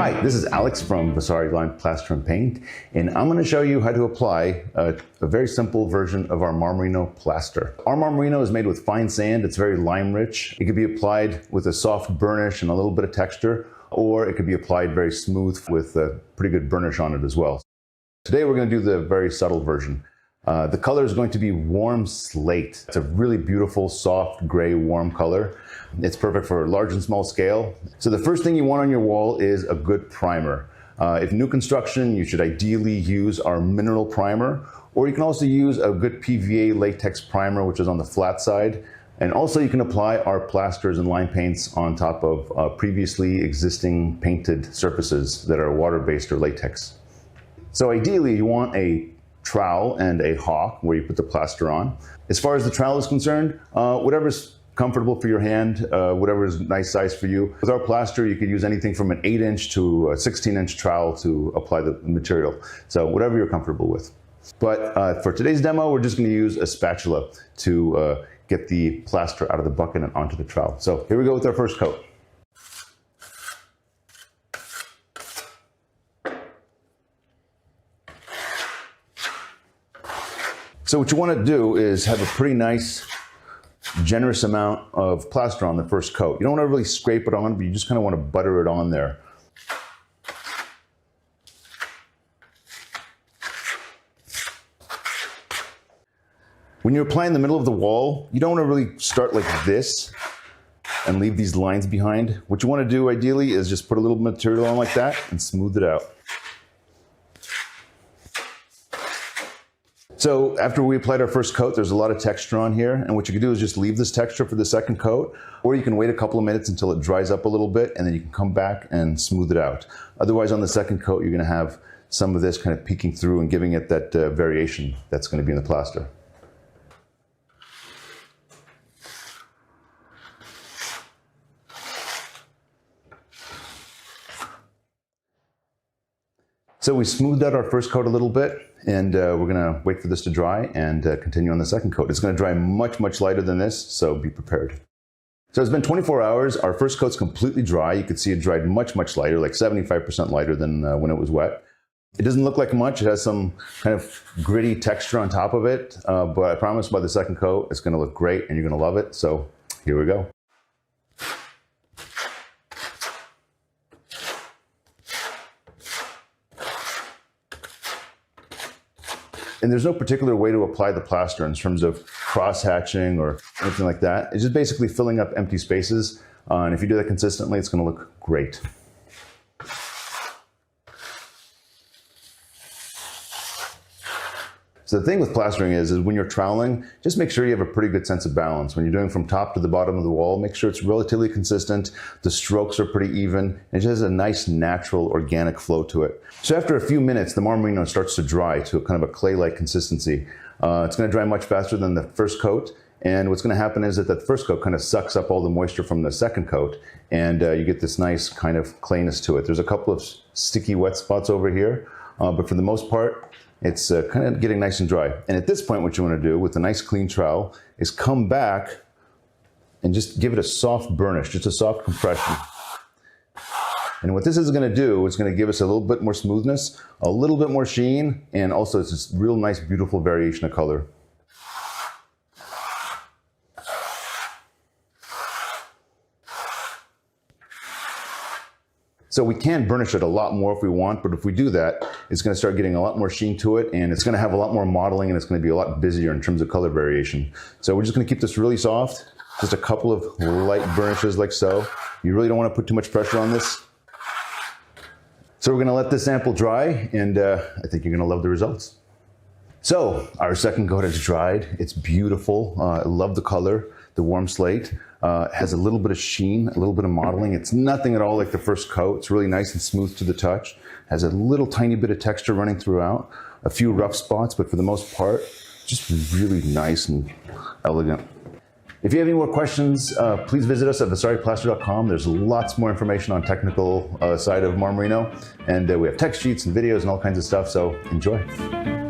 Hi, this is Alex from VASARI Line Plaster and Paint, and I'm going to show you how to apply a very simple version of our Marmorino plaster. Our Marmorino is made with fine sand. It's very lime rich. It can be applied with a soft burnish and a little bit of texture, or it could be applied very smooth with a pretty good burnish on it as well. Today we're going to do the very subtle version. The color is going to be warm slate. It's a really beautiful, soft, gray, warm color. It's perfect for large and small scale. So the first thing you want on your wall is a good primer. If new construction, you should ideally use our mineral primer, or you can also use a good PVA latex primer, which is on the flat side. And also you can apply our plasters and line paints on top of previously existing painted surfaces that are water-based or latex. So ideally you want a trowel and a hawk where you put the plaster on. As far as the trowel is concerned, whatever's comfortable for your hand, whatever is nice size for you. With our plaster, you could use anything from an 8-inch to a 16-inch trowel to apply the material. So whatever you're comfortable with. But for today's demo, we're just going to use a spatula to get the plaster out of the bucket and onto the trowel. So here we go with our first coat. So what you want to do is have a pretty nice, generous amount of plaster on the first coat. You don't want to really scrape it on, but you just kind of want to butter it on there. When you're applying the middle of the wall, you don't want to really start like this and leave these lines behind. What you want to do ideally is just put a little material on like that and smooth it out. So after we applied our first coat, there's a lot of texture on here, and what you can do is just leave this texture for the second coat, or you can wait a couple of minutes until it dries up a little bit, and then you can come back and smooth it out. Otherwise, on the second coat, you're going to have some of this kind of peeking through and giving it that variation that's going to be in the plaster. So we smoothed out our first coat a little bit, and we're gonna wait for this to dry and continue on the second coat. It's gonna dry much, much lighter than this, so be prepared. So it's been 24 hours. Our first coat's completely dry. You can see it dried much, much lighter, like 75% lighter than when it was wet. It doesn't look like much. It has some kind of gritty texture on top of it, but I promise by the second coat, it's gonna look great and you're gonna love it. So here we go. And there's no particular way to apply the plaster in terms of cross-hatching or anything like that. It's just basically filling up empty spaces. And if you do that consistently, it's going to look great. So the thing with plastering is when you're troweling, just make sure you have a pretty good sense of balance. When you're doing from top to the bottom of the wall, make sure it's relatively consistent, the strokes are pretty even, and it just has a nice, natural, organic flow to it. So after a few minutes, the Marmorino starts to dry to a kind of a clay-like consistency. It's going to dry much faster than the first coat, and what's going to happen is that the first coat kind of sucks up all the moisture from the second coat, and you get this nice kind of clayness to it. There's a couple of sticky wet spots over here, but for the most part, it's kind of getting nice and dry. And at this point, what you want to do with a nice clean trowel is come back and just give it a soft burnish, just a soft compression. And what this is going to do, it's going to give us a little bit more smoothness, a little bit more sheen, and also it's this real nice, beautiful variation of color. So we can burnish it a lot more if we want, but if we do that, it's going to start getting a lot more sheen to it, and it's going to have a lot more mottling, and it's going to be a lot busier in terms of color variation. So we're just going to keep this really soft, just a couple of light burnishes like so. You really don't want to put too much pressure on this. So we're going to let this sample dry, and I think you're going to love the results. So our second coat has dried. It's beautiful. I love the color, the warm slate. Has a little bit of sheen, a little bit of mottling. It's nothing at all like the first coat. It's really nice and smooth to the touch. Has a little tiny bit of texture running throughout. A few rough spots, but for the most part, just really nice and elegant. If you have any more questions, please visit us at VASARIplaster.com. There's lots more information on technical side of Marmorino. And we have text sheets and videos and all kinds of stuff, so enjoy.